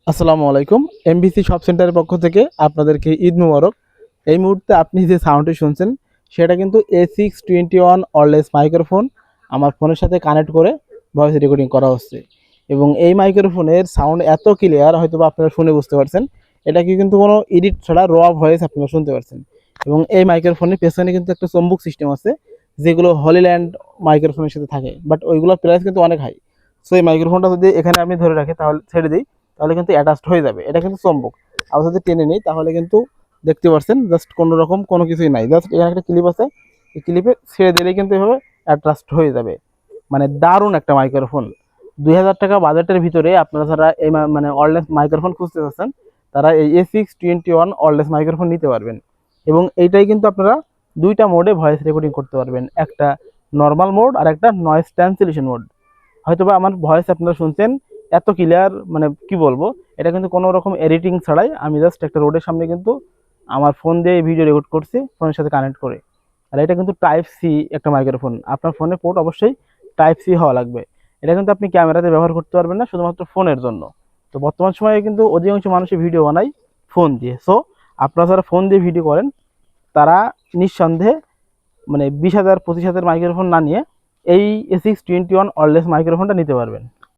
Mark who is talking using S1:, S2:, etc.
S1: আসসালামু আলাইকুম। MBC shop সেন্টারের পক্ষ থেকে আপনাদেরকে ঈদ মুবারক। এই মুহূর্তে আপনি যে সাউন্ডটি শুনছেন সেটা কিন্তু A621 ওয়্যারলেস মাইক্রোফোন আমার ফোনের সাথে কানেক্ট করে ভয়েস রেকর্ডিং করা হচ্ছে। এবং এই মাইক্রোফোনের সাউন্ড এত ক্লিয়ার, হয়তোবা আপনারা শুনে বুঝতে পারছেন। এটা কিন্তু কোনো এডিট ছাড়া র ভয়েস আপনারা শুনতে পারছেন। এবং এই মাইক্রোফোনের পেছনে কিন্তু একটা চম্বুক সিস্টেম আছে, যেগুলো হলিল্যান্ড মাইক্রোফোনের সাথে থাকে, বাট ওইগুলোর প্রাইস কিন্তু অনেক হাই। সো এই মাইক্রোফোনটা যদি এখানে আমি ধরে রাখি, তাহলে ছেড়ে দিই, তাহলে কিন্তু অ্যাটাচড হয়ে যাবে। এটা কিন্তু চম্বক। আবার যদি টেনে নিই তাহলে কিন্তু দেখতে পাচ্ছেন জাস্ট কোনো রকম কোনো কিছুই নাই, জাস্ট এখানে একটা ক্লিপ আছে, এই ক্লিপে ছেড়ে দিলেই কিন্তু এভাবে অ্যাটাচড হয়ে যাবে। মানে দারুণ একটা মাইক্রোফোন। 2000 টাকা বাজেটের ভিতরে আপনারা যারা এই মানে ওয়্যারলেস মাইক্রোফোন খুঁজতে চাচ্ছেন, তারা এই A621 ওয়্যারলেস মাইক্রোফোন নিতে পারবেন। এবং এইটাই কিন্তু আপনারা দুইটা মোডে ভয়েস রেকর্ডিং করতে পারবেন, একটা নর্মাল মোড আর একটা নয়েজ ক্যান্সেলেশন মোড। হয়তোবা আমার ভয়েস আপনারা শুনছেন এত ক্লিয়ার, মানে কি বলবো, এটা কিন্তু কোনো রকম এডিটিং ছাড়াই আমি জাস্ট একটা রোডের সামনে কিন্তু আমার ফোন দিয়ে ভিডিও রেকর্ড করছি, ফোনের সাথে কানেক্ট করে। আর এটা কিন্তু টাইপ সি একটা মাইক্রোফোন, আপনার ফোনের পোর্ট অবশ্যই টাইপ সি হওয়া লাগবে। এটা কিন্তু আপনি ক্যামেরাতে ব্যবহার করতে পারবেন না, শুধুমাত্র ফোনের জন্য। তো বর্তমান সময়ে কিন্তু অধিকাংশ মানুষই ভিডিও বানায় ফোন দিয়ে। সো আপনারা যারা ফোন দিয়ে ভিডিও করেন, তারা নিঃসন্দেহে মানে 20,000 25,000 মাইক্রোফোন না নিয়ে এই A621 ওয়্যারলেস মাইক্রোফোনটা নিতে পারবেন।